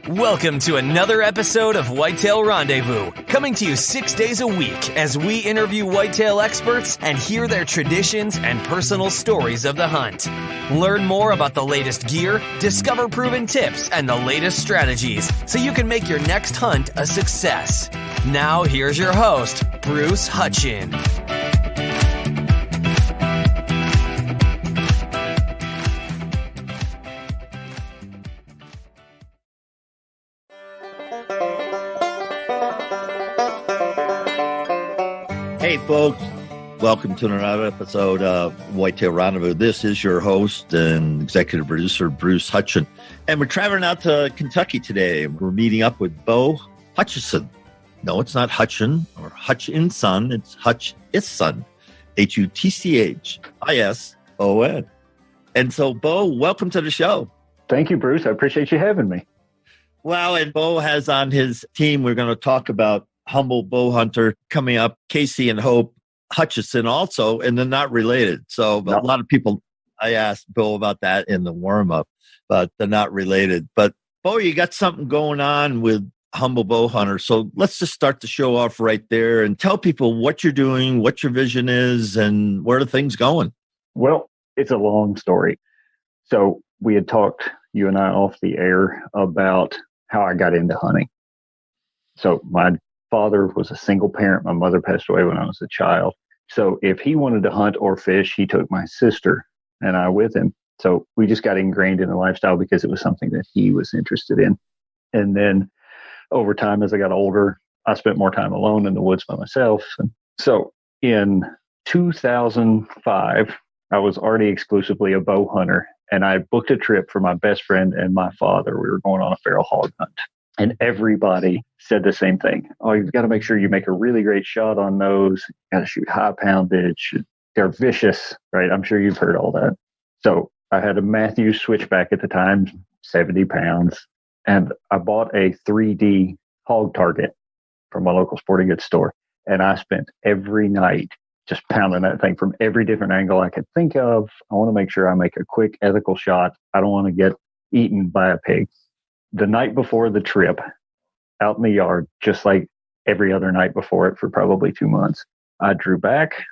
Welcome to another episode of Whitetail Rendezvous, coming to you 6 days a week as we interview whitetail experts and hear their traditions and personal stories of the hunt. Learn more about the latest gear, discover proven tips, and the latest strategies so you can make your next hunt a success. Now, here's your host, Bruce Hutchison. Hey, folks. Welcome to another episode of Whitetail Rendezvous. This is your host and executive producer, Bruce Hutchison. And we're traveling out to Kentucky today. We're meeting up with Bo Hutchison. No, it's not Hutchin or Hutchinson. It's Hutchison. Hutchison. And so, Bo, welcome to the show. Thank you, Bruce. I appreciate you having me. Well, and Bo has on his team, we're going to talk about humble bow hunter coming up, Casey and Hope Hutchison also, and they're not related. So a lot of people, I asked Bill about that in the warm-up, but they're not related. But Bo, you got something going on with Humble Bow Hunter. So let's just start the show off right there and tell people what you're doing, what your vision is, and where the thing's going. Well, it's a long story. So we had talked, you and I, off the air about how I got into hunting. So my father was a single parent. My mother passed away when I was a child. So if he wanted to hunt or fish, he took my sister and I with him. So we just got ingrained in the lifestyle because it was something that he was interested in. And then over time, as I got older, I spent more time alone in the woods by myself. And so in 2005, I was already exclusively a bow hunter, and I booked a trip for my best friend and my father. We were going on a feral hog hunt. And everybody said the same thing. Oh, you've got to make sure you make a really great shot on those. You got to shoot high poundage. They're vicious, right? I'm sure you've heard all that. So I had a Matthews switchback at the time, 70 pounds. And I bought a 3D hog target from a local sporting goods store. And I spent every night just pounding that thing from every different angle I could think of. I want to make sure I make a quick, ethical shot. I don't want to get eaten by a pig. The night before the trip, out in the yard, just like every other night before it for probably 2 months, I drew back,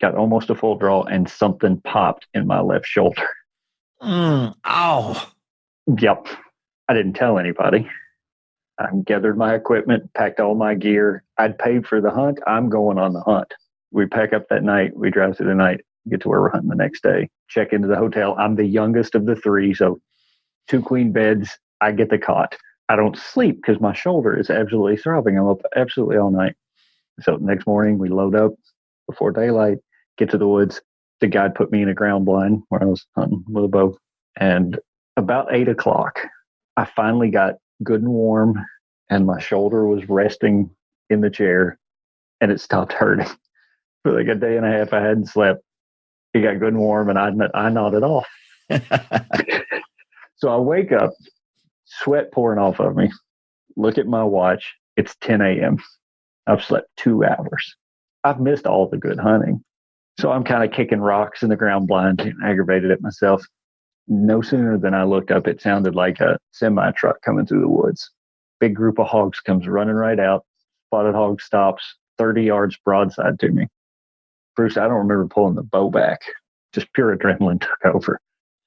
got almost a full draw, and something popped in my left shoulder. Ow. Yep. I didn't tell anybody. I gathered my equipment, packed all my gear. I'd paid for the hunt. I'm going on the hunt. We pack up that night. We drive through the night, get to where we're hunting the next day, check into the hotel. I'm the youngest of the three, so 2 queen beds. I get the cot. I don't sleep because my shoulder is absolutely throbbing. I'm up absolutely all night. So next morning we load up before daylight, get to the woods. The guide put me in a ground blind where I was hunting with a bow. And about 8 o'clock, I finally got good and warm, and my shoulder was resting in the chair, and it stopped hurting. For like a day and a half, I hadn't slept. It got good and warm, and I nodded off. So I wake up, sweat pouring off of me, look at my watch. It's 10 a.m. I've slept 2 hours. I've missed all the good hunting. So I'm kind of kicking rocks in the ground blind and aggravated at myself. No sooner than I looked up, it sounded like a semi-truck coming through the woods. Big group of hogs comes running right out. Spotted hog stops 30 yards broadside to me. Bruce, I don't remember pulling the bow back. Just pure adrenaline took over.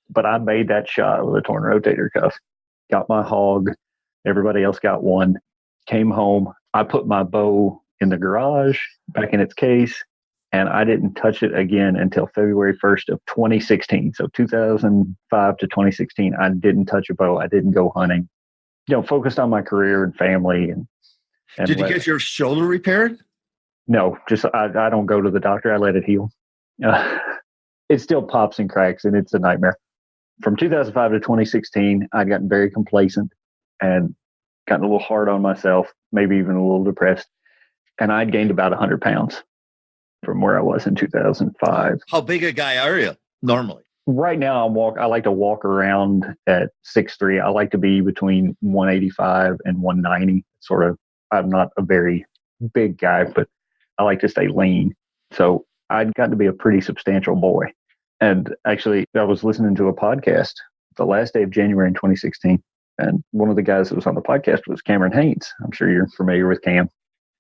But I made that shot with a torn rotator cuff. Got my hog. Everybody else got one. Came home. I put my bow in the garage, back in its case, and I didn't touch it again until February 1st of 2016. So 2005 to 2016, I didn't touch a bow. I didn't go hunting. Focused on my career and family. And Did you get your shoulder repaired? No, just I don't go to the doctor. I let it heal. It still pops and cracks, and it's a nightmare. From 2005 to 2016, I'd gotten very complacent and gotten a little hard on myself, maybe even a little depressed. And I'd gained about 100 pounds from where I was in 2005. How big a guy are you normally? Right now, I like to walk around at 6'3". I like to be between 185 and 190. I'm not a very big guy, but I like to stay lean. So I'd gotten to be a pretty substantial boy. And actually, I was listening to a podcast the last day of January in 2016, And one of the guys that was on the podcast was Cameron Haynes. I'm sure you're familiar with Cam.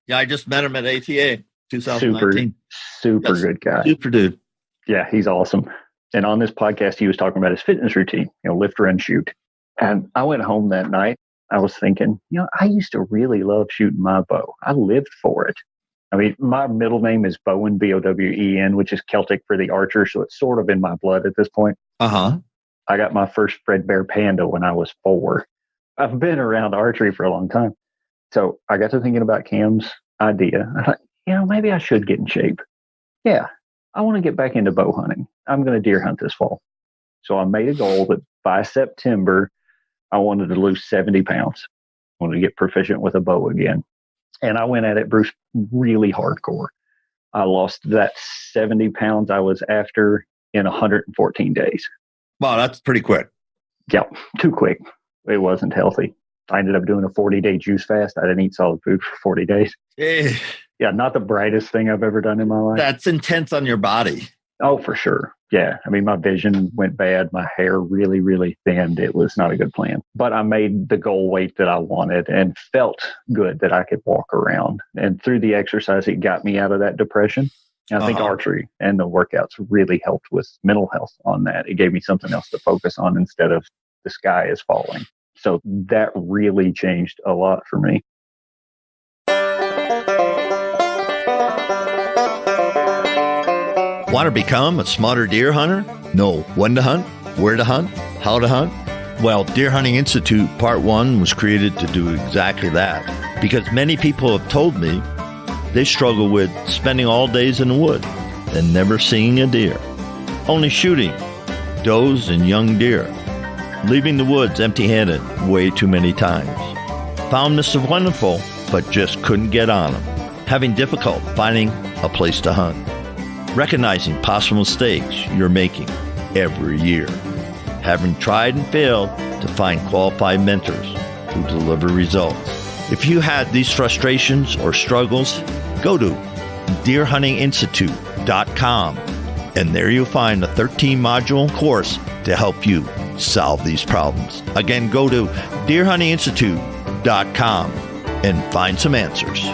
Yeah, I just met him at ATA 2019. Super good guy. Super dude. Yeah, he's awesome. And on this podcast, he was talking about his fitness routine, lift, run, shoot. And I went home that night. I was thinking, I used to really love shooting my bow. I lived for it. I mean, my middle name is Bowen, Bowen, which is Celtic for the archer. So it's sort of in my blood at this point. Uh-huh. I got my first Fredbear Panda when I was 4. I've been around archery for a long time. So I got to thinking about Cam's idea. I thought, maybe I should get in shape. Yeah, I want to get back into bow hunting. I'm going to deer hunt this fall. So I made a goal that by September, I wanted to lose 70 pounds. I wanted to get proficient with a bow again. And I went at it, Bruce, really hardcore. I lost that 70 pounds I was after in 114 days. Wow, that's pretty quick. Yeah, too quick. It wasn't healthy. I ended up doing a 40-day juice fast. I didn't eat solid food for 40 days. Yeah, not the brightest thing I've ever done in my life. That's intense on your body. Oh, for sure. Yeah. I mean, my vision went bad. My hair really, really thinned. It was not a good plan. But I made the goal weight that I wanted and felt good that I could walk around. And through the exercise, it got me out of that depression. And I think archery and the workouts really helped with mental health on that. It gave me something else to focus on instead of the sky is falling. So that really changed a lot for me. Want to become a smarter deer hunter? Know when to hunt, where to hunt, how to hunt? Well, Deer Hunting Institute Part 1 was created to do exactly that. Because many people have told me they struggle with spending all days in the wood and never seeing a deer. Only shooting does and young deer. Leaving the woods empty-handed way too many times. Found Mr. Wonderful, but just couldn't get on him. Having difficult finding a place to hunt. Recognizing possible mistakes you're making every year. Having tried and failed to find qualified mentors who deliver results. If you had these frustrations or struggles, go to deerhuntinginstitute.com and there you'll find a 13-module course to help you solve these problems. Again, go to deerhuntinginstitute.com and find some answers.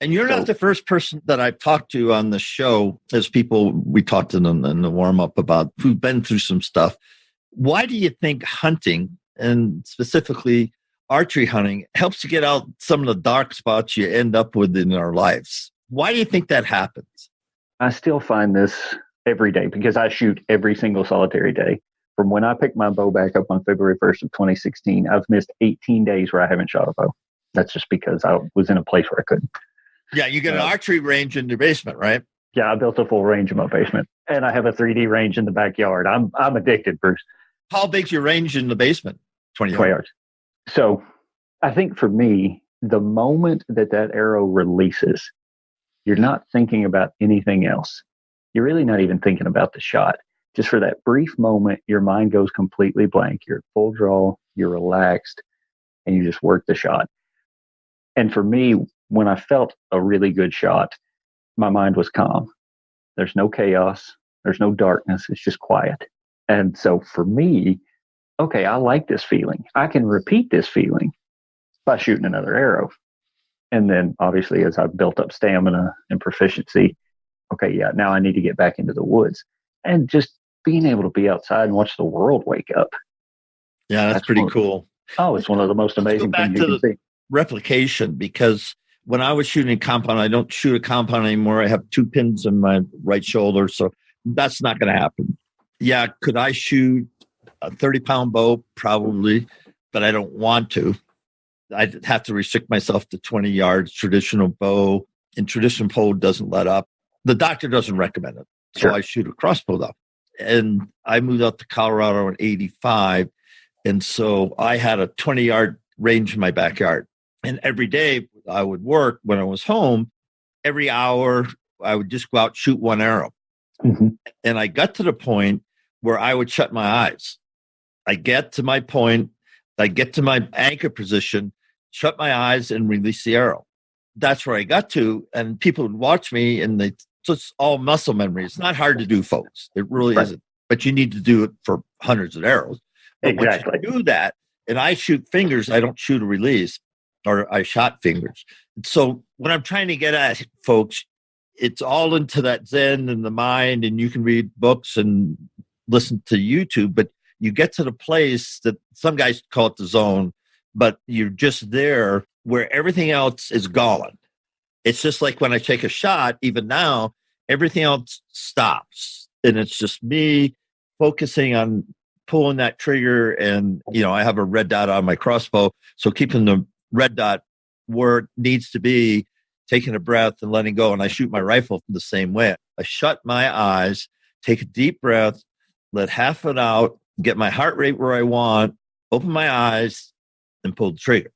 And you're not the first person that I've talked to on the show. As people, we talked to them in the warm-up about who've been through some stuff. Why do you think hunting, and specifically archery hunting, helps to get out some of the dark spots you end up with in our lives? Why do you think that happens? I still find this every day because I shoot every single solitary day. From when I picked my bow back up on February 1st of 2016, I've missed 18 days where I haven't shot a bow. That's just because I was in a place where I couldn't. Yeah, you get an archery range in your basement, right? Yeah, I built a full range in my basement. And I have a 3D range in the backyard. I'm addicted, Bruce. How big's your range in the basement? 20 yards. So I think for me, the moment that arrow releases, you're not thinking about anything else. You're really not even thinking about the shot. Just for that brief moment, your mind goes completely blank. You're at full draw, you're relaxed, and you just work the shot. And for me, when I felt a really good shot, my mind was calm. There's no chaos. There's no darkness. It's just quiet. And so for me, okay, I like this feeling. I can repeat this feeling by shooting another arrow. And then obviously as I've built up stamina and proficiency, okay, yeah, now I need to get back into the woods. And just being able to be outside and watch the world wake up. Yeah, that's pretty cool. Oh, it's one of the most amazing things you can see. Replication, because when I was shooting a compound, I don't shoot a compound anymore. I have 2 pins in my right shoulder, so that's not going to happen. Yeah, could I shoot a 30-pound bow? Probably, but I don't want to. I'd have to restrict myself to 20 yards, traditional bow, and traditional bow doesn't let up. The doctor doesn't recommend it, so sure. I shoot a crossbow though. And I moved out to Colorado in 85, and so I had a 20-yard range in my backyard. And every day I would work when I was home, every hour I would just go out and shoot one arrow. Mm-hmm. And I got to the point where I would shut my eyes. I get to my point, I get to my anchor position, shut my eyes and release the arrow. That's where I got to. And people would watch me and they'd So it's all muscle memory. It's not hard to do, folks. It really isn't. But you need to do it for hundreds of arrows. But Exactly. once you do that, and I shoot fingers, I don't shoot a release, or I shot fingers. So what I'm trying to get at, folks, it's all into that Zen in the mind, and you can read books and listen to YouTube, but you get to the place that some guys call it the zone, but you're just there where everything else is gone. It's just like when I take a shot, even now, everything else stops. And it's just me focusing on pulling that trigger. And, I have a red dot on my crossbow. So keeping the red dot where it needs to be, taking a breath and letting go. And I shoot my rifle the same way. I shut my eyes, take a deep breath, let half it out, get my heart rate where I want, open my eyes, and pull the trigger.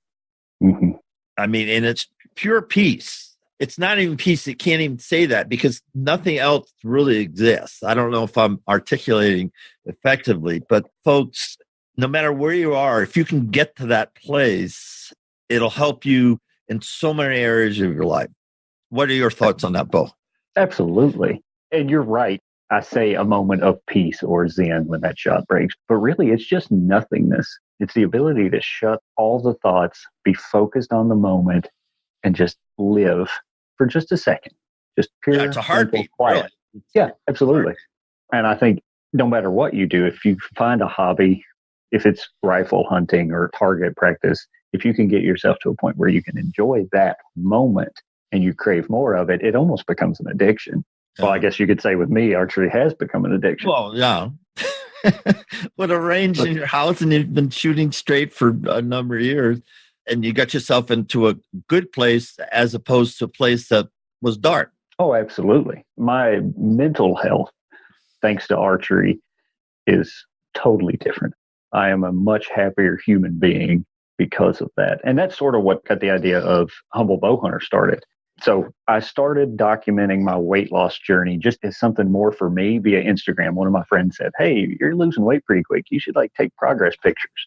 Mm-hmm. I mean, and it's pure peace. It's not even peace. It can't even say that because nothing else really exists. I don't know if I'm articulating effectively, but folks, no matter where you are, if you can get to that place, it'll help you in so many areas of your life. What are your thoughts on that, Bo? Absolutely. And you're right. I say a moment of peace or Zen when that shot breaks, but really it's just nothingness. It's the ability to shut all the thoughts, be focused on the moment, and just live for just a second. Just pure, it's a heartbeat, quiet. Really. Yeah, absolutely. And I think no matter what you do, if you find a hobby, if it's rifle hunting or target practice, if you can get yourself to a point where you can enjoy that moment and you crave more of it, it almost becomes an addiction. Well, I guess you could say with me, archery has become an addiction. Well, yeah. With a range in your house and you've been shooting straight for a number of years and you got yourself into a good place as opposed to a place that was dark. Oh, absolutely. My mental health, thanks to archery, is totally different. I am a much happier human being because of that. And that's sort of what got the idea of Humble Bow Hunter started. So I started documenting my weight loss journey just as something more for me via Instagram. One of my friends said, "Hey, you're losing weight pretty quick. You should take progress pictures."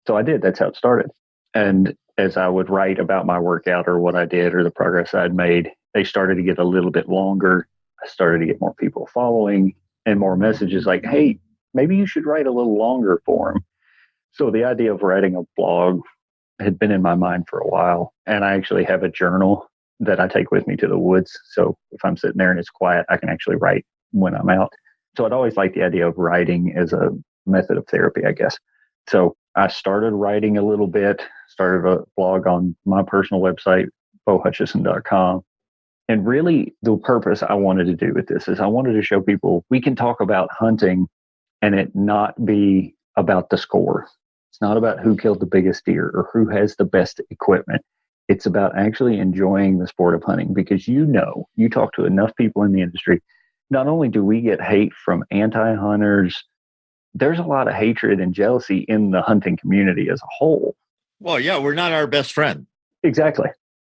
So I did. That's how it started. And as I would write about my workout or what I did or the progress I'd made, they started to get a little bit longer. I started to get more people following and more messages like, "Hey, maybe you should write a little longer for them." So the idea of writing a blog had been in my mind for a while. And I actually have a journal that I take with me to the woods. So if I'm sitting there and it's quiet, I can actually write when I'm out. So I'd always liked the idea of writing as a method of therapy, I guess. So I started writing a little bit, started a blog on my personal website, bohutchison.com. And really the purpose I wanted to do with this is I wanted to show people we can talk about hunting and it not be about the score. It's not about who killed the biggest deer or who has the best equipment. It's about actually enjoying the sport of hunting because you talk to enough people in the industry. Not only do we get hate from anti-hunters, there's a lot of hatred and jealousy in the hunting community as a whole. Well, yeah, we're not our best friend. Exactly.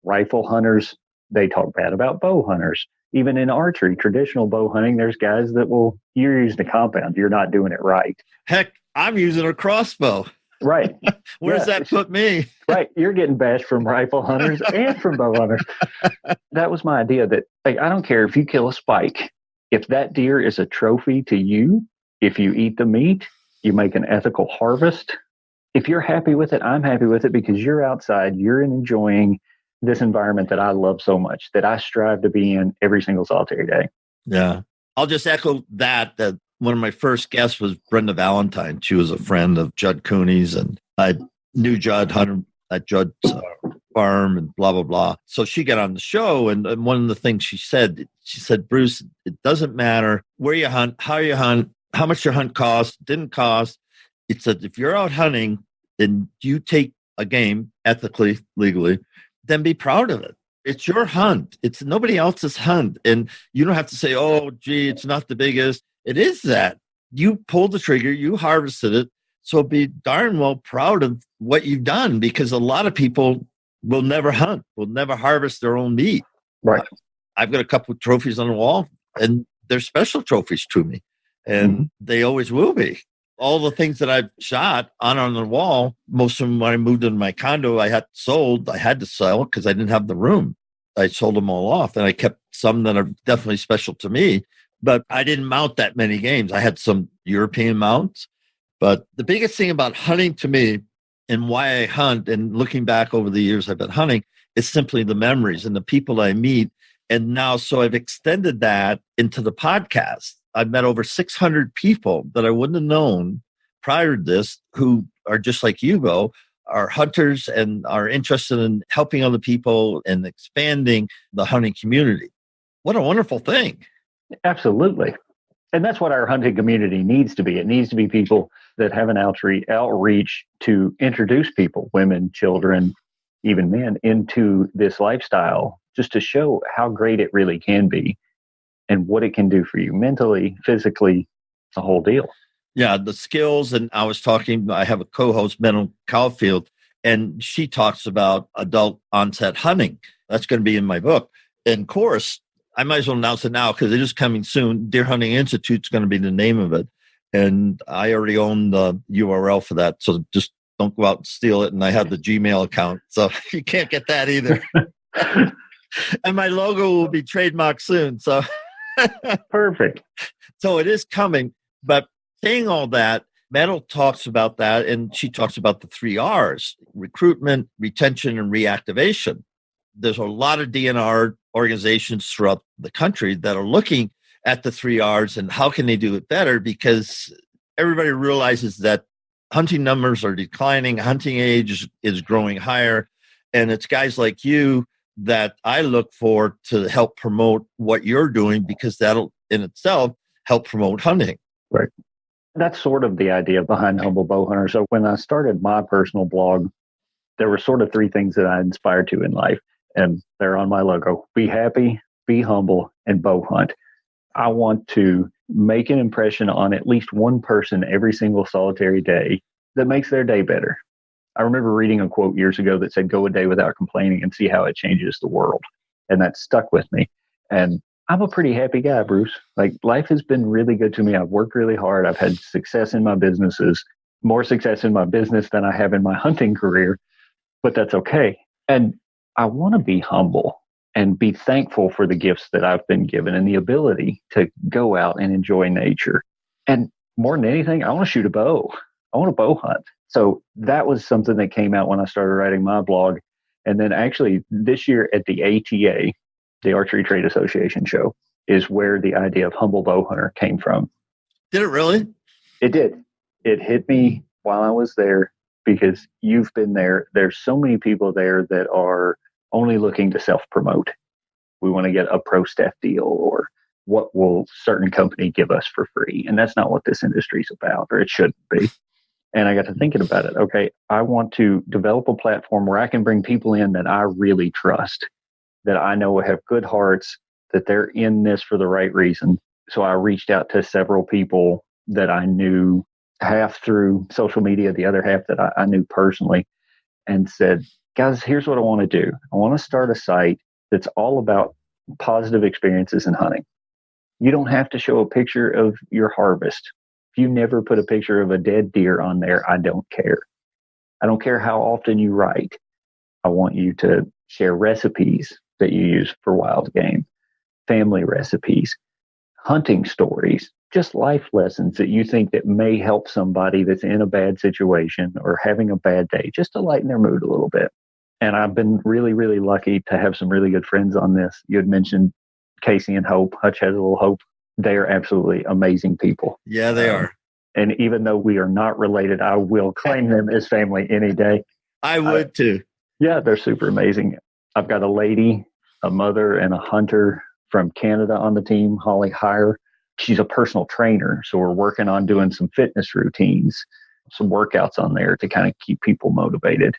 Rifle hunters, they talk bad about bow hunters. Even in archery, traditional bow hunting, there's guys that you're using a compound. You're not doing it right. Heck, I'm using a crossbow. Right. Where's that put me? Right. You're getting bashed from rifle hunters and from bow hunters. That was my idea that I don't care if you kill a spike. If that deer is a trophy to you, if you eat the meat, you make an ethical harvest. If you're happy with it, I'm happy with it because you're outside, you're enjoying this environment that I love so much, that I strive to be in every single solitary day. Yeah. I'll just echo that one of my first guests was Brenda Valentine. She was a friend of Judd Cooney's, and I knew Judd, hunted at Judd's farm and blah, blah, blah. So she got on the show, and one of the things she said, "Bruce, it doesn't matter where you hunt, how you hunt, how much your hunt cost, didn't cost. It said, if you're out hunting and you take a game ethically, legally, then be proud of it. It's your hunt. It's nobody else's hunt. And you don't have to say, oh, gee, it's not the biggest. It is that. You pulled the trigger, you harvested it. So be darn well proud of what you've done, because a lot of people will never hunt, will never harvest their own meat. Right. I've got a couple of trophies on the wall, and they're special trophies to me, and they always will be. All the things that I've shot on the wall, most of them when I moved into my condo, I had to sell because I didn't have the room. I sold them all off, and I kept some that are definitely special to me. But I didn't mount that many games. I had some European mounts. But the biggest thing about hunting to me and why I hunt, and looking back over the years I've been hunting, is simply the memories and the people I meet. And now, so I've extended that into the podcast. I've met over 600 people that I wouldn't have known prior to this, who are just like you, Bo, are hunters and are interested in helping other people and expanding the hunting community. What a wonderful thing. Absolutely. And that's what our hunting community needs to be. It needs to be people that have an outreach to introduce people, women, children, even men, into this lifestyle, just to show how great it really can be and what it can do for you mentally, physically, the whole deal. Yeah, the skills. And I have a co-host, Metal Caulfield, and she talks about adult onset hunting. That's going to be in my book. And of course, I might as well announce it now because it is coming soon. Deer Hunting Institute is going to be the name of it. And I already own the URL for that. So just don't go out and steal it. And I have the Gmail account. So you can't get that either. And my logo will be trademarked soon. So perfect. So it is coming. But saying all that, Metal talks about that. And she talks about the 3 R's: recruitment, retention, and reactivation. There's a lot of DNR organizations throughout the country that are looking at the 3 R's and how can they do it better, because everybody realizes that hunting numbers are declining, hunting age is growing higher, and it's guys like you that I look for to help promote what you're doing, because that'll in itself help promote hunting. Right. That's sort of the idea behind Humble Bow Hunter. So when I started my personal blog, there were sort of 3 things that I inspired to in life. And they're on my logo: be happy, be humble, and bow hunt. I want to make an impression on at least one person every single solitary day that makes their day better. I remember reading a quote years ago that said, go a day without complaining and see how it changes the world. And that stuck with me. And I'm a pretty happy guy, Bruce. Like, life has been really good to me. I've worked really hard. I've had success in my businesses, more success in my business than I have in my hunting career, but that's okay. And I want to be humble and be thankful for the gifts that I've been given and the ability to go out and enjoy nature. And more than anything, I want to shoot a bow. I want to bow hunt. So that was something that came out when I started writing my blog. And then actually this year at the ATA, the Archery Trade Association show, is where the idea of Humble Bow Hunter came from. Did it really? It did. It hit me while I was there, because you've been there. There's so many people there that are only looking to self-promote. We want to get a pro staff deal, or what will certain company give us for free? And that's not what this industry is about, or it shouldn't be. And I got to thinking about it. Okay, I want to develop a platform where I can bring people in that I really trust, that I know have good hearts, that they're in this for the right reason. So I reached out to several people that I knew, half through social media, the other half that I knew personally, and said, guys, here's what I want to do. I want to start a site that's all about positive experiences in hunting. You don't have to show a picture of your harvest. If you never put a picture of a dead deer on there, I don't care. I don't care how often you write. I want you to share recipes that you use for wild game, family recipes, hunting stories, just life lessons that you think that may help somebody that's in a bad situation or having a bad day, just to lighten their mood a little bit. And I've been really, really lucky to have some really good friends on this. You had mentioned Casey and Hope. Hutch has a little Hope. They are absolutely amazing people. Yeah, they are. And even though we are not related, I will claim them as family any day. I would too. Yeah, they're super amazing. I've got a lady, a mother, and a hunter from Canada on the team, Holly Heyer. She's a personal trainer. So we're working on doing some fitness routines, some workouts on there to kind of keep people motivated.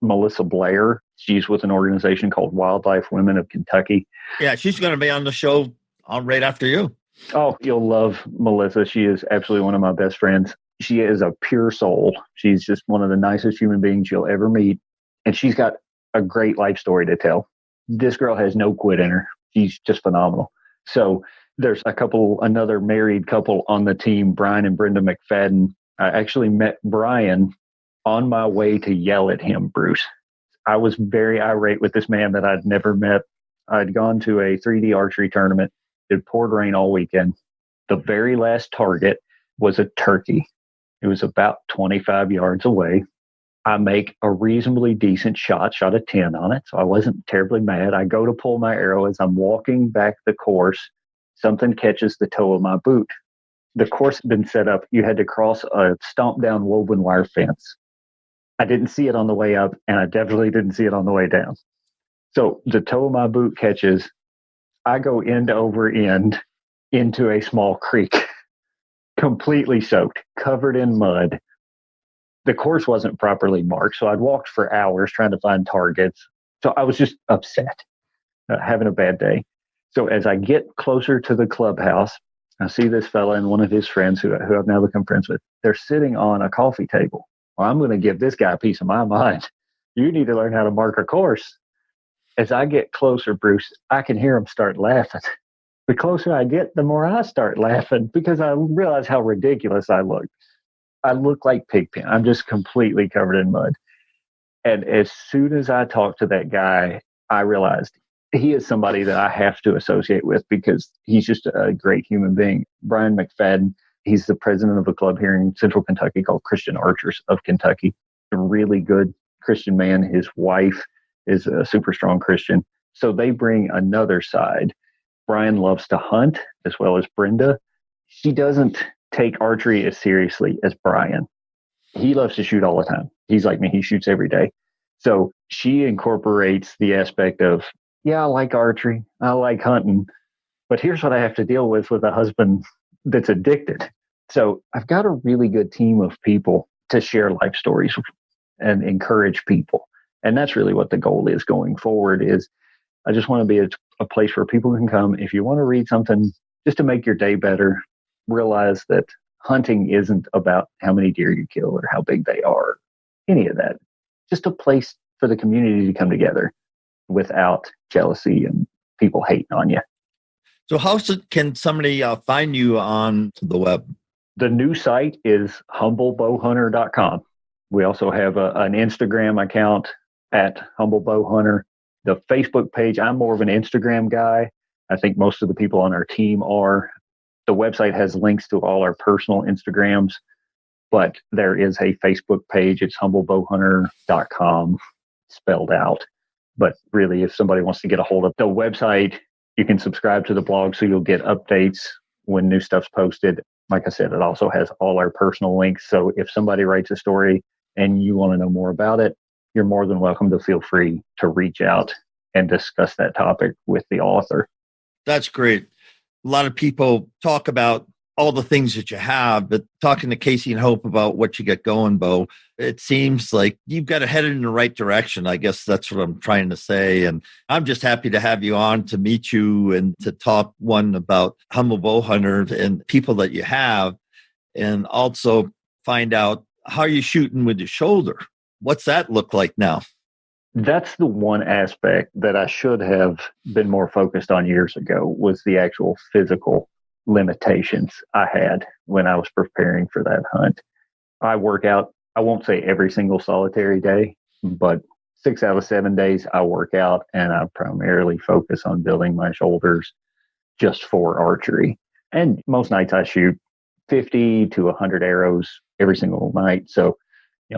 Melissa Blair, she's with an organization called Wildlife Women of Kentucky. Yeah, she's going to be on the show right after you. Oh, you'll love Melissa. She is absolutely one of my best friends. She is a pure soul. She's just one of the nicest human beings you'll ever meet. And she's got a great life story to tell. This girl has no quit in her. She's just phenomenal. So there's another married couple on the team, Brian and Brenda McFadden. I actually met Brian on my way to yell at him, Bruce. I was very irate with this man that I'd never met. I'd gone to a 3D archery tournament. It poured rain all weekend. The very last target was a turkey. It was about 25 yards away. I make a reasonably decent shot a 10 on it. So I wasn't terribly mad. I go to pull my arrow as I'm walking back the course. Something catches the toe of my boot. The course had been set up. You had to cross a stomped down woven wire fence. I didn't see it on the way up, and I definitely didn't see it on the way down. So the toe of my boot catches. I go end over end into a small creek, completely soaked, covered in mud. The course wasn't properly marked, so I'd walked for hours trying to find targets. So I was just upset, having a bad day. So as I get closer to the clubhouse, I see this fella and one of his friends who I've now become friends with. They're sitting on a coffee table. Well, I'm going to give this guy a piece of my mind. You need to learn how to mark a course. As I get closer, Bruce, I can hear him start laughing. The closer I get, the more I start laughing because I realize how ridiculous I look. I look like Pigpen. I'm just completely covered in mud. And as soon as I talked to that guy, I realized he is somebody that I have to associate with because he's just a great human being. Brian McFadden, he's the president of a club here in Central Kentucky called Christian Archers of Kentucky. A really good Christian man. His wife is a super strong Christian. So they bring another side. Brian loves to hunt as well as Brenda. She doesn't take archery as seriously as Brian. He loves to shoot all the time. He's like me. He shoots every day. So she incorporates the aspect of, yeah, I like archery. I like hunting. But here's what I have to deal with a husband that's addicted. So I've got a really good team of people to share life stories and encourage people. And that's really what the goal is going forward is I just want to be a place where people can come. If you want to read something just to make your day better, realize that hunting isn't about how many deer you kill or how big they are, any of that. Just a place for the community to come together without jealousy and people hating on you. So can somebody find you on the web? The new site is humblebowhunter.com. We also have an Instagram account at humblebowhunter. The Facebook page, I'm more of an Instagram guy. I think most of the people on our team are. The website has links to all our personal Instagrams, but there is a Facebook page. It's humblebowhunter.com spelled out. But really, if somebody wants to get a hold of the website, you can subscribe to the blog so you'll get updates when new stuff's posted. Like I said, it also has all our personal links. So if somebody writes a story and you want to know more about it, you're more than welcome to feel free to reach out and discuss that topic with the author. That's great. A lot of people talk about all the things that you have, but talking to Casey and Hope about what you got going, Bo, it seems like you've got to head in the right direction. I guess that's what I'm trying to say. And I'm just happy to have you on to meet you and to talk about Humble Bow Hunter and people that you have, and also find out how you're shooting with your shoulder. What's that look like now? That's the one aspect that I should have been more focused on years ago was the actual physical limitations I had when I was preparing for that hunt. I work out, I won't say every single solitary day, but 6 out of 7 days I work out and I primarily focus on building my shoulders just for archery. And most nights I shoot 50 to 100 arrows every single night. So,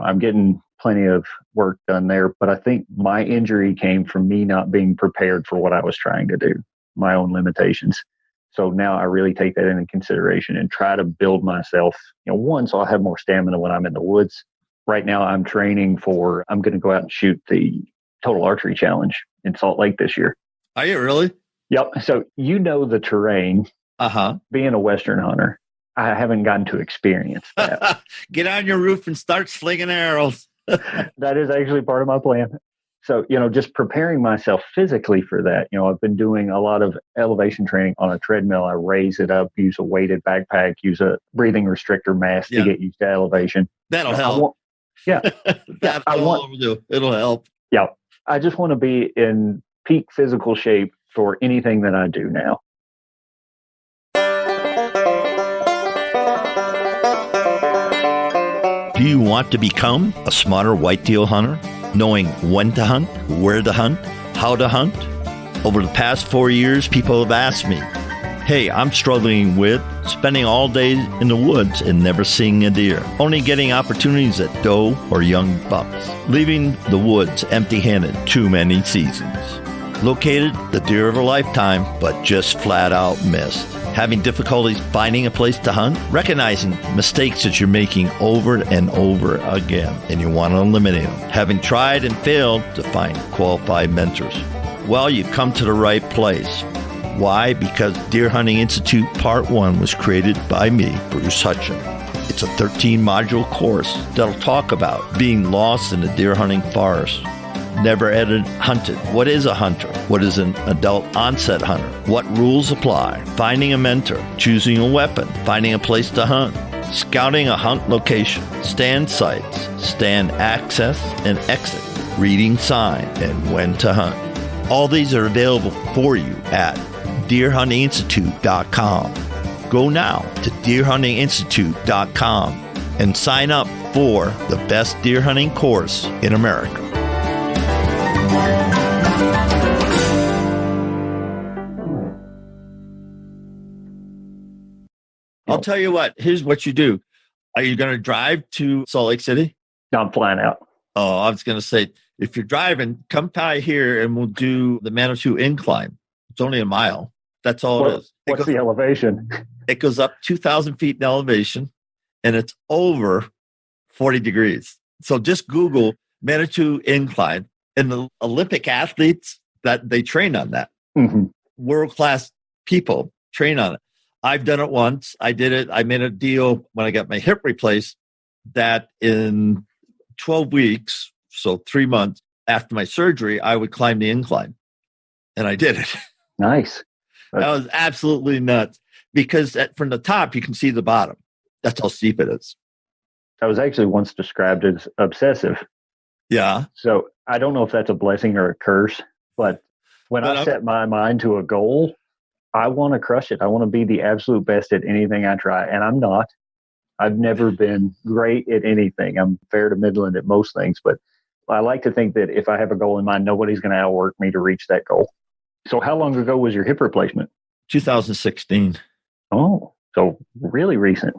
I'm getting plenty of work done there, but I think my injury came from me not being prepared for what I was trying to do, my own limitations. So now I really take that into consideration and try to build myself, one, so I'll have more stamina when I'm in the woods. Right now I'm training I'm going to go out and shoot the Total Archery Challenge in Salt Lake this year. Are you really? Yep. So the terrain, being a Western hunter, I haven't gotten to experience that. Get on your roof and start slinging arrows. That is actually part of my plan. So, just preparing myself physically for that. I've been doing a lot of elevation training on a treadmill. I raise it up, use a weighted backpack, use a breathing restrictor mask to get used to elevation. That'll help. It'll help. Yeah. I just want to be in peak physical shape for anything that I do now. Do you want to become a smarter whitetail hunter, knowing when to hunt, where to hunt, how to hunt? Over the past 4 years, people have asked me, hey, I'm struggling with spending all day in the woods and never seeing a deer, only getting opportunities at doe or young bucks, leaving the woods empty-handed too many seasons. Located the deer of a lifetime, but just flat out missed. Having difficulties finding a place to hunt, recognizing mistakes that you're making over and over again, and you want to eliminate them. Having tried and failed to find qualified mentors. Well, you've come to the right place. Why? Because Deer Hunting Institute Part 1 was created by me, Bruce Hutchison. It's a 13-module course that'll talk about being lost in the deer hunting forest. Never hunted. What is a hunter? What is an adult onset hunter? What rules apply? Finding a mentor, choosing a weapon, finding a place to hunt, scouting a hunt location, stand sites, stand access and exit, reading sign, and when to hunt. All these are available for you at deerhuntinginstitute.com. Go now to deerhuntinginstitute.com and sign up for the best deer hunting course in America. I'll tell you what, here's what you do. Are you going to drive to Salt Lake City? No, I'm flying out. Oh, I was going to say, if you're driving, come by here and we'll do the Manitou Incline. It's only a mile. That's all it is. What's the elevation? It goes up 2,000 feet in elevation, and it's over 40 degrees. So just Google Manitou Incline, and the Olympic athletes that they train on that. Mm-hmm. World-class people train on it. I've done it once. I did it. I made a deal when I got my hip replaced that in 12 weeks, so 3 months after my surgery, I would climb the incline. And I did it. Nice. That was absolutely nuts because from the top, you can see the bottom. That's how steep it is. I was actually once described as obsessive. Yeah. So I don't know if that's a blessing or a curse, but when I set my mind to a goal, I want to crush it. I want to be the absolute best at anything I try. And I'm not. I've never been great at anything. I'm fair to middling at most things, but I like to think that if I have a goal in mind, nobody's going to outwork me to reach that goal. So how long ago was your hip replacement? 2016. Oh, so really recent.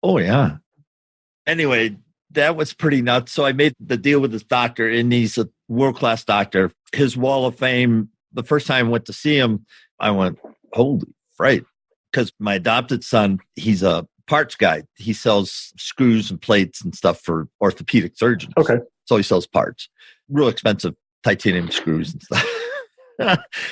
Oh, yeah. Anyway, that was pretty nuts. So I made the deal with this doctor, and he's a world-class doctor. His wall of fame, the first time I went to see him, I went, holy fright. Because my adopted son, he's a parts guy. He sells screws and plates and stuff for orthopedic surgeons. Okay. So he sells parts. Real expensive titanium screws and stuff.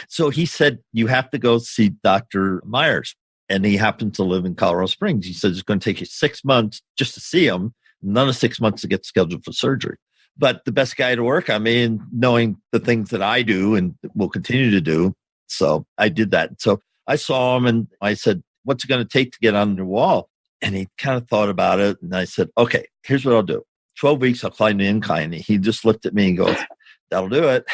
So he said, you have to go see Dr. Myers. And he happened to live in Colorado Springs. He said, it's going to take you 6 months just to see him, another 6 months to get scheduled for surgery. But the best guy to work on me, and knowing the things that I do and will continue to do. So I did that. So I saw him and I said, what's it going to take to get on the wall? And he kind of thought about it. And I said, okay, here's what I'll do. 12 weeks, I'll climb the incline. And he just looked at me and goes, that'll do it.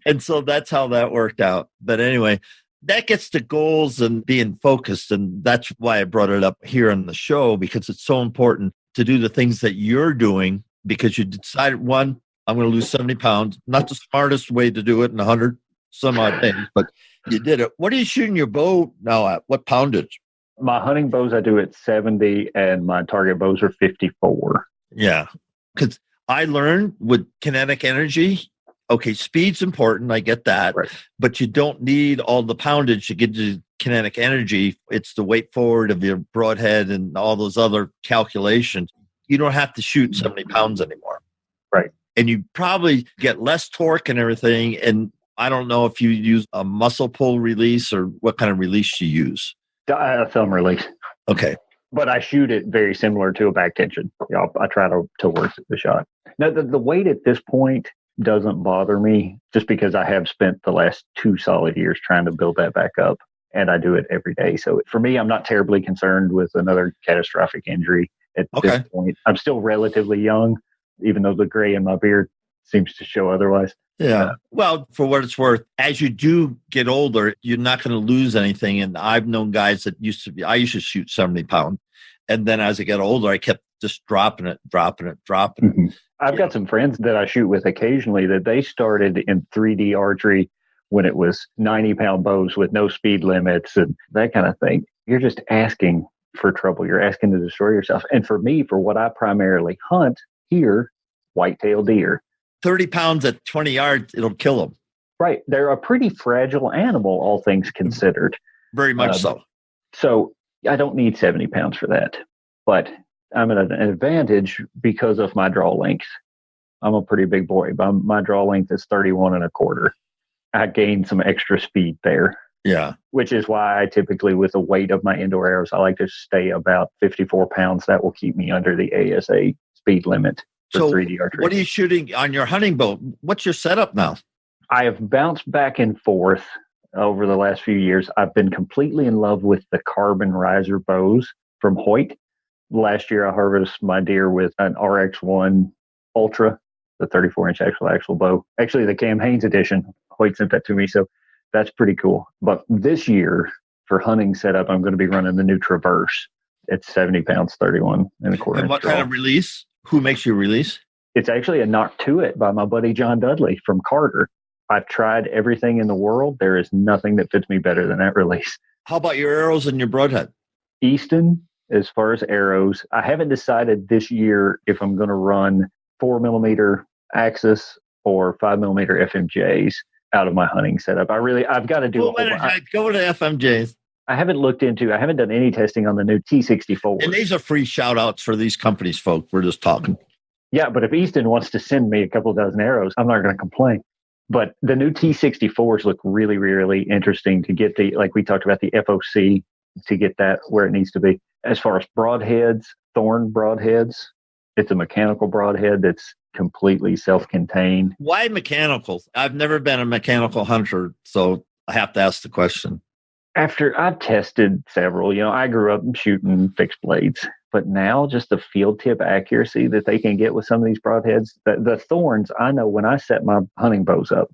And so that's how that worked out. But anyway, that gets to goals and being focused. And that's why I brought it up here on the show, because it's so important to do the things that you're doing, because you decided, one, I'm going to lose 70 pounds. Not the smartest way to do it in 100 some odd things, but you did it. What are you shooting your bow now at? What poundage? My hunting bows I do at 70, and my target bows are 54. Yeah. Because I learned with kinetic energy, okay, speed's important. I get that. Right. But you don't need all the poundage to get to kinetic energy. It's the weight forward of your broadhead and all those other calculations. You don't have to shoot 70 pounds anymore. Right. And you probably get less torque and everything. And I don't know if you use a muscle pull release or what kind of release you use. A thumb release. Okay. But I shoot it very similar to a back tension. I try to work the shot. Now, the weight at this point doesn't bother me, just because I have spent the last 2 solid years trying to build that back up, and I do it every day. So for me, I'm not terribly concerned with another catastrophic injury at this point. I'm still relatively young, even though the gray in my beard seems to show otherwise. Yeah. Well, for what it's worth, as you do get older, you're not going to lose anything. And I've known guys that I used to shoot 70 pounds. And then as I get older, I kept just dropping it. Mm-hmm. I've got some friends that I shoot with occasionally that they started in 3D archery when it was 90-pound bows with no speed limits and that kind of thing. You're just asking for trouble. You're asking to destroy yourself. And for me, for what I primarily hunt here, white-tailed deer. 30 pounds at 20 yards, it'll kill them. Right. They're a pretty fragile animal, all things considered. Very much so. So I don't need 70 pounds for that. But I'm at an advantage because of my draw length. I'm a pretty big boy, but my draw length is 31 and a quarter. I gained some extra speed there. Yeah. Which is why I typically, with the weight of my indoor arrows, I like to stay about 54 pounds. That will keep me under the ASA speed limit. So 3D archery. What are you shooting on your hunting bow? What's your setup now? I have bounced back and forth over the last few years. I've been completely in love with the carbon riser bows from Hoyt. Last year, I harvested my deer with an RX1 Ultra, the 34-inch axle bow. Actually, the Cam Haynes edition. Hoyt sent that to me, so that's pretty cool. But this year, for hunting setup, I'm going to be running the new Traverse. It's 70 pounds, 31 and a quarter. And what kind of release? Who makes your release? It's actually a Knock to It by my buddy John Dudley from Carter. I've tried everything in the world. There is nothing that fits me better than that release. How about your arrows and your broadhead? Easton, as far as arrows, I haven't decided this year if I'm going to run 4mm Axis or 5mm FMJs out of my hunting setup. I've got to do Go to FMJs. I haven't done any testing on the new T64. And these are free shout outs for these companies, folks. We're just talking. Yeah, but if Easton wants to send me a couple dozen arrows, I'm not going to complain. But the new T64s look really, really interesting to get like we talked about, the FOC, to get that where it needs to be. As far as broadheads, Thorn broadheads, it's a mechanical broadhead that's completely self-contained. Why mechanical? I've never been a mechanical hunter, so I have to ask the question. After I've tested several, I grew up shooting fixed blades, but now just the field tip accuracy that they can get with some of these broadheads, the Thorns, I know when I set my hunting bows up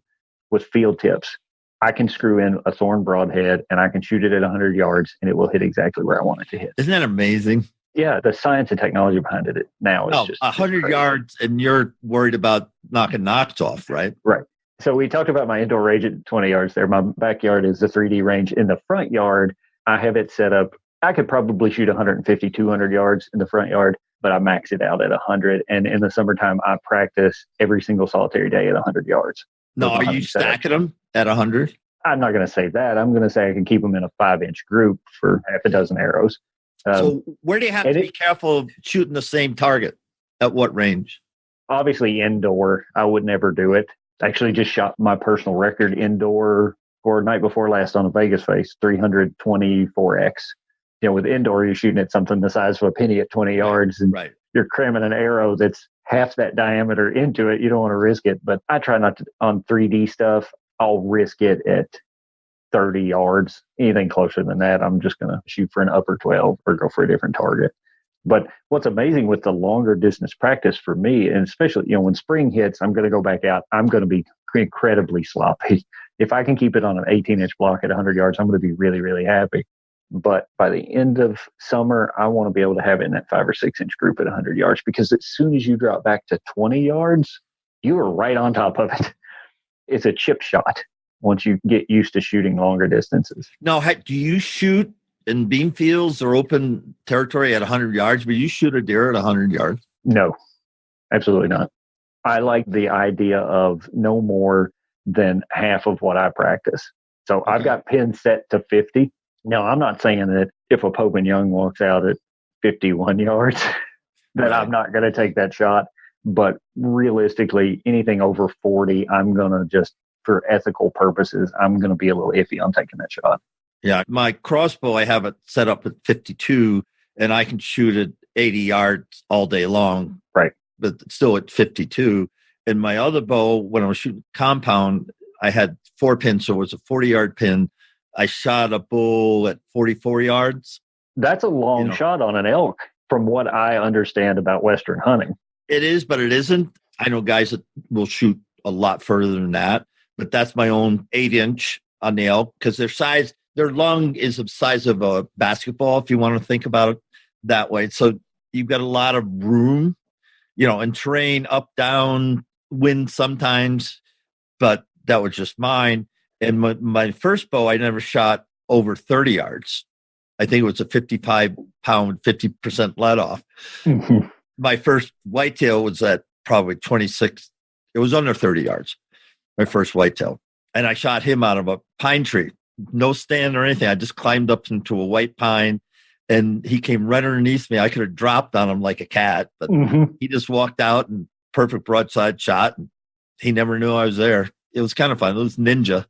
with field tips, I can screw in a Thorn broadhead and I can shoot it at 100 yards and it will hit exactly where I want it to hit. Isn't that amazing? Yeah, the science and technology behind it now is just 100 yards and you're worried about knocking knocks off, right? Right. So we talked about my indoor range at 20 yards there. My backyard is the 3D range. In the front yard, I have it set up. I could probably shoot 150, 200 yards in the front yard, but I max it out at 100. And in the summertime, I practice every single solitary day at 100 yards. No, are you stacking them at 100? I'm not going to say that. I'm going to say I can keep them in a 5-inch group for half a dozen arrows. So where do you have to be careful of shooting the same target? At what range? Obviously indoor. I would never do it. Actually just shot my personal record indoor for night before last on a Vegas face, 324X. With indoor, you're shooting at something the size of a penny at 20 yards, and you're cramming an arrow that's half that diameter into it. You don't want to risk it, but I try not to. On 3D stuff, I'll risk it at 30 yards. Anything closer than that, I'm just going to shoot for an upper 12 or go for a different target. But what's amazing with the longer distance practice for me, and especially, when spring hits, I'm going to go back out. I'm going to be incredibly sloppy. If I can keep it on an 18-inch block at 100 yards, I'm going to be really, really happy. But by the end of summer, I want to be able to have it in that 5 or 6 inch group at 100 yards, because as soon as you drop back to 20 yards, you are right on top of it. It's a chip shot once you get used to shooting longer distances. Now, do you shoot in beam fields or open territory at 100 yards, but you shoot a deer at 100 yards? No, absolutely not. I like the idea of no more than half of what I practice. So I've got pins set to 50. Now, I'm not saying that if a Pope and Young walks out at 51 yards, that I'm not going to take that shot. But realistically, anything over 40, I'm going to just, for ethical purposes, I'm going to be a little iffy on taking that shot. Yeah, my crossbow, I have it set up at 52, and I can shoot at 80 yards all day long. Right. But still at 52. And my other bow, when I was shooting compound, I had 4 pins, so it was a 40-yard pin. I shot a bull at 44 yards. That's a long shot on an elk, from what I understand about Western hunting. It is, but it isn't. I know guys that will shoot a lot further than that, but that's my own 8-inch on the elk because their lung is the size of a basketball, if you want to think about it that way. So you've got a lot of room, and terrain up, down, wind sometimes, but that was just mine. And my first bow, I never shot over 30 yards. I think it was a 55-pound, 50% let off. Mm-hmm. My first whitetail was at probably 26. It was under 30 yards, my first whitetail. And I shot him out of a pine tree, no stand or anything. I just climbed up into a white pine and he came right underneath me. I could have dropped on him like a cat, but he just walked out and perfect broadside shot. And he never knew I was there. It was kind of fun. It was ninja,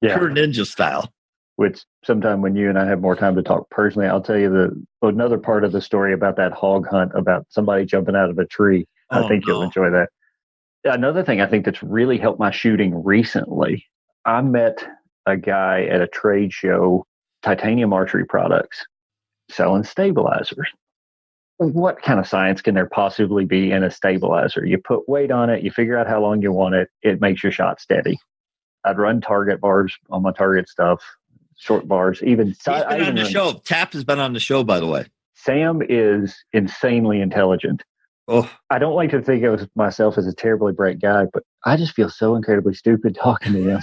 pure ninja style. Which sometime when you and I have more time to talk personally, I'll tell you another part of the story about that hog hunt, about somebody jumping out of a tree. I think you'll enjoy that. Another thing I think that's really helped my shooting recently, I met a guy at a trade show, titanium archery products, selling stabilizers. What kind of science can there possibly be in a stabilizer? You put weight on it, you figure out how long you want it, it makes your shot steady. I'd run target bars on my target stuff, short bars, even. He's been on the show. Tap has been on the show, by the way. Sam is insanely intelligent. Oh, I don't like to think of myself as a terribly bright guy, but I just feel so incredibly stupid talking to him.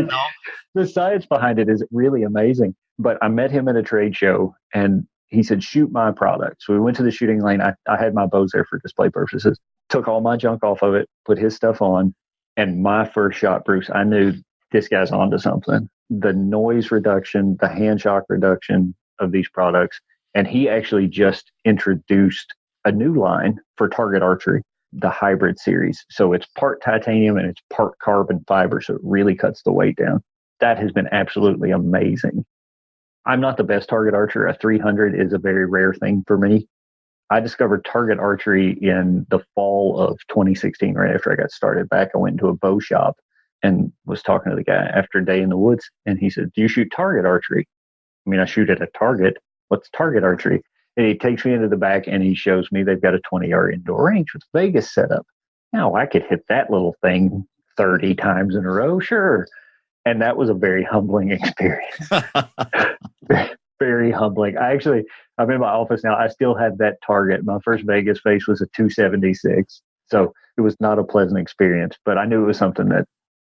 No. The science behind it is really amazing. But I met him at a trade show and he said, shoot my product. So we went to the shooting lane. I had my bows there for display purposes, took all my junk off of it, put his stuff on. And my first shot, Bruce, I knew this guy's onto something. The noise reduction, the hand shock reduction of these products. And he actually just introduced a new line for target archery, the hybrid series. So it's part titanium and it's part carbon fiber. So it really cuts the weight down. That has been absolutely amazing. I'm not the best target archer. A 300 is a very rare thing for me. I discovered target archery in the fall of 2016, right after I got started back. I went into a bow shop and was talking to the guy after a day in the woods. And he said, do you shoot target archery? I mean, I shoot at a target. What's target archery? And he takes me into the back and he shows me they've got a 20-yard indoor range with Vegas set up. Now, I could hit that little thing 30 times in a row, sure. And that was a very humbling experience. Very humbling. I'm in my office now. I still have that target. My first Vegas face was a 276. So it was not a pleasant experience, but I knew it was something that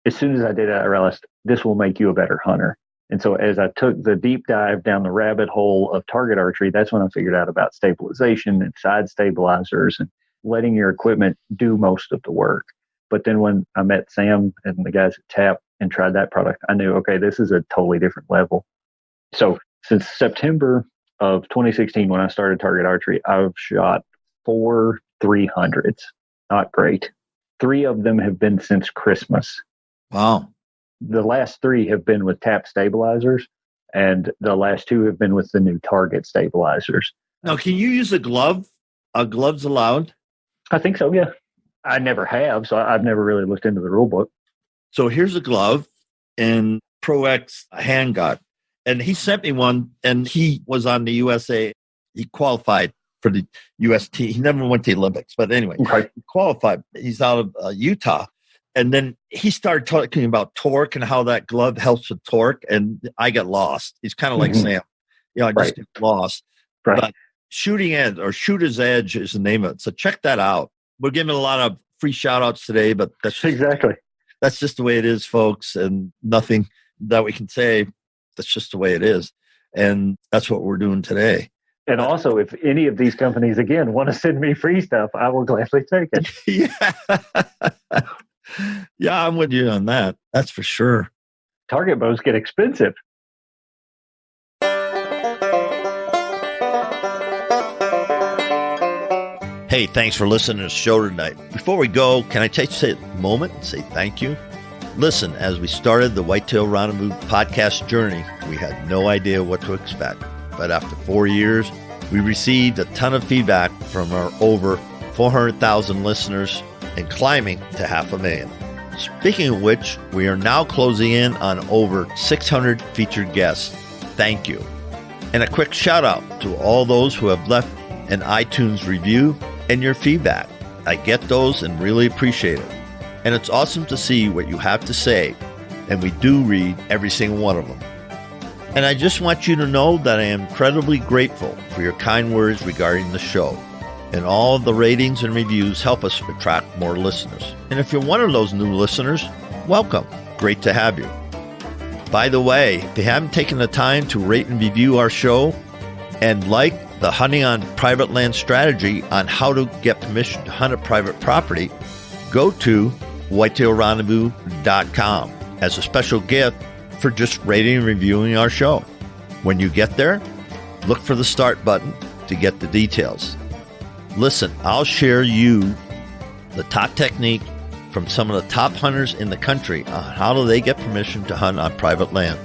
as soon as I did it, I realized this will make you a better hunter. And so as I took the deep dive down the rabbit hole of target archery, that's when I figured out about stabilization and side stabilizers and letting your equipment do most of the work. But then when I met Sam and the guys at TAP and tried that product, I knew, okay, this is a totally different level. So since September of 2016, when I started target archery, I've shot 4 300s. Not great. 3 of them have been since Christmas. Wow. The last 3 have been with TAP stabilizers, and the last 2 have been with the new Target stabilizers. Now, can you use a glove? Are gloves allowed? I think so, yeah. I never have, so I've never really looked into the rule book. So here's a glove and Pro X handgun. And he sent me one, and he was on the USA. He qualified for the UST. He never went to the Olympics, but anyway, okay. He qualified. He's out of Utah. And then he started talking about torque and how that glove helps with torque. And I got lost. He's kind of like Sam. I just get lost. Right. But Shooting Edge or Shooter's Edge is the name of it. So check that out. We're giving a lot of free shout outs today, but that's exactly. That's just the way it is, folks. And nothing that we can say. That's just the way it is. And that's what we're doing today. And also, if any of these companies, again, want to send me free stuff, I will gladly take it. Yeah. Yeah, I'm with you on that. That's for sure. Target bows get expensive. Hey, thanks for listening to the show tonight. Before we go, can I take a moment and say thank you? Listen, as we started the Whitetail Rendezvous podcast journey, we had no idea what to expect. But after 4 years, we received a ton of feedback from our over 400,000 listeners and climbing to 500,000. Speaking of which, we are now closing in on over 600 featured guests. Thank you. And a quick shout out to all those who have left an iTunes review and your feedback. I get those and really appreciate it. And it's awesome to see what you have to say, and we do read every single one of them. And I just want you to know that I am incredibly grateful for your kind words regarding the show. And all of the ratings and reviews help us attract more listeners. And if you're one of those new listeners, welcome. Great to have you. By the way, if you haven't taken the time to rate and review our show and like the Hunting on Private Land strategy on how to get permission to hunt a private property, go to whitetailrendezvous.com as a special gift for just rating and reviewing our show. When you get there, look for the start button to get the details. Listen, I'll share you the top technique from some of the top hunters in the country on how do they get permission to hunt on private land.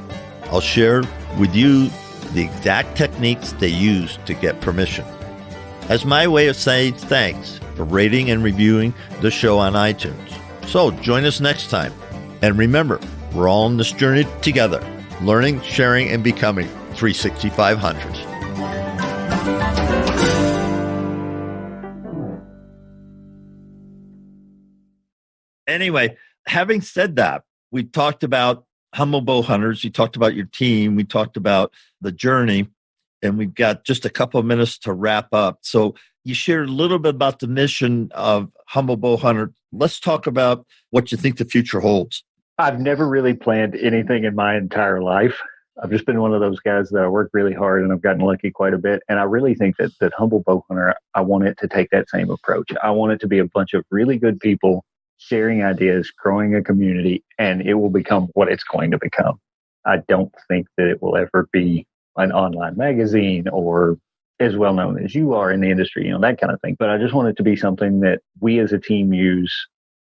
I'll share with you the exact techniques they use to get permission. As my way of saying thanks for rating and reviewing the show on iTunes. So join us next time. And remember, we're all on this journey together, learning, sharing, and becoming 365 hunters. Anyway, having said that, we talked about Humble Bow Hunters. We talked about your team. We talked about the journey, and we've got just a couple of minutes to wrap up. So you shared a little bit about the mission of Humble Bow Hunter. Let's talk about what you think the future holds. I've never really planned anything in my entire life. I've just been one of those guys that I work really hard and I've gotten lucky quite a bit. And I really think that Humble Bow Hunter, I want it to take that same approach. I want it to be a bunch of really good people sharing ideas, growing a community, and it will become what it's going to become. I don't think that it will ever be an online magazine or as well known as you are in the industry, that kind of thing. But I just want it to be something that we as a team use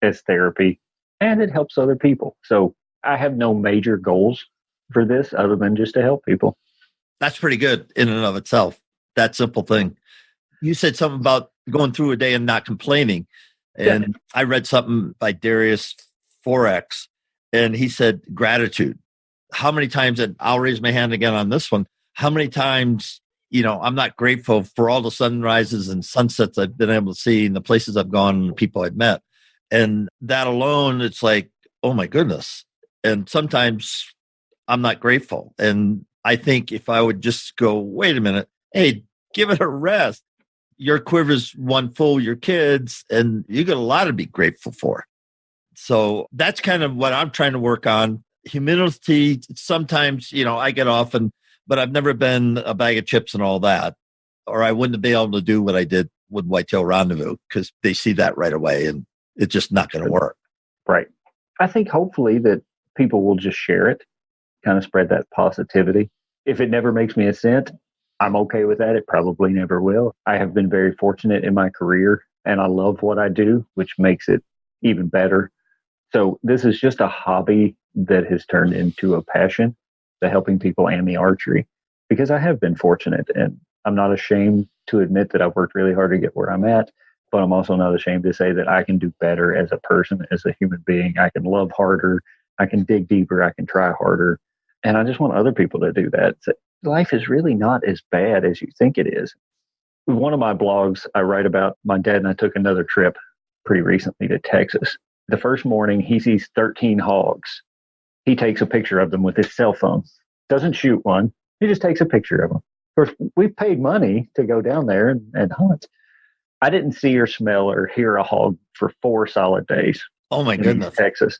as therapy, and it helps other people. So I have no major goals for this other than just to help people. That's pretty good in and of itself, that simple thing. You said something about going through a day and not complaining. And I read something by Darius Forex, and he said gratitude. How many times, and I'll raise my hand again on this one, how many times, I'm not grateful for all the sunrises and sunsets I've been able to see and the places I've gone and the people I've met. And that alone, it's like, oh my goodness. And sometimes I'm not grateful. And I think if I would just go, wait a minute, hey, give it a rest. Your quiver's one full, your kids, and you got a lot to be grateful for. So that's kind of what I'm trying to work on. Humility, sometimes, I get off, but I've never been a bag of chips and all that, or I wouldn't be able to do what I did with Whitetail Rendezvous because they see that right away and it's just not going to work. Right. I think hopefully that people will just share it, kind of spread that positivity. If it never makes me a cent, I'm okay with that. It probably never will. I have been very fortunate in my career and I love what I do, which makes it even better. So this is just a hobby that has turned into a passion, the helping people and the archery, because I have been fortunate and I'm not ashamed to admit that I've worked really hard to get where I'm at, but I'm also not ashamed to say that I can do better as a person, as a human being. I can love harder. I can dig deeper. I can try harder. And I just want other people to do that. So life is really not as bad as you think it is. One of my blogs, I write about my dad and I took another trip pretty recently to Texas. The first morning, he sees 13 hogs. He takes a picture of them with his cell phone. Doesn't shoot one. He just takes a picture of them. Of course, we paid money to go down there and hunt. I didn't see or smell or hear a hog for 4 solid days. Oh, my goodness. In Texas.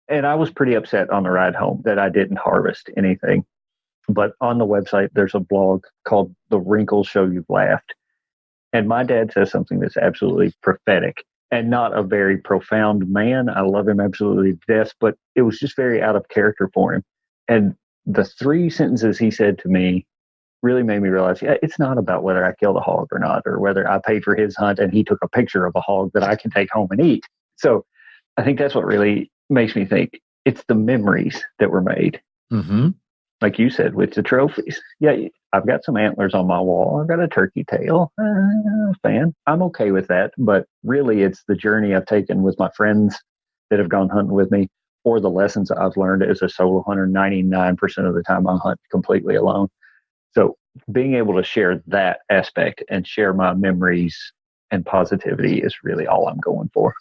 And I was pretty upset on the ride home that I didn't harvest anything. But on the website, there's a blog called The Wrinkles Show You've Laughed. And my dad says something that's absolutely prophetic and not a very profound man. I love him absolutely to death, but it was just very out of character for him. And the 3 sentences he said to me really made me realize, it's not about whether I killed a hog or not, or whether I paid for his hunt and he took a picture of a hog that I can take home and eat. So I think that's what really makes me think it's the memories that were made. Mm-hmm. Like you said, with the trophies. Yeah, I've got some antlers on my wall. I've got a turkey tail. Fan. I'm okay with that. But really, it's the journey I've taken with my friends that have gone hunting with me, or the lessons I've learned as a solo hunter. 99% of the time, I hunt completely alone. So being able to share that aspect and share my memories and positivity is really all I'm going for.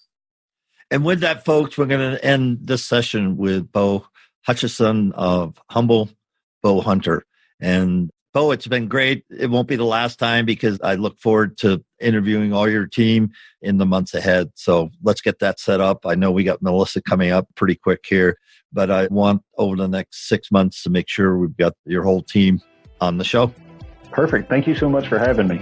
And with that, folks, we're going to end this session with Bo Hutchison of Humble Bow Hunter. And Bo, it's been great. It won't be the last time because I look forward to interviewing all your team in the months ahead. So let's get that set up. I know we got Melissa coming up pretty quick here, but I want over the next 6 months to make sure we've got your whole team on the show. Perfect. Thank you so much for having me.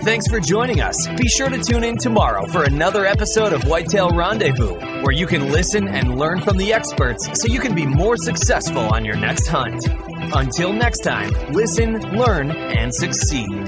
Thanks for joining us. Be sure to tune in tomorrow for another episode of Whitetail Rendezvous, where you can listen and learn from the experts so you can be more successful on your next hunt. Until next time, listen, learn, and succeed.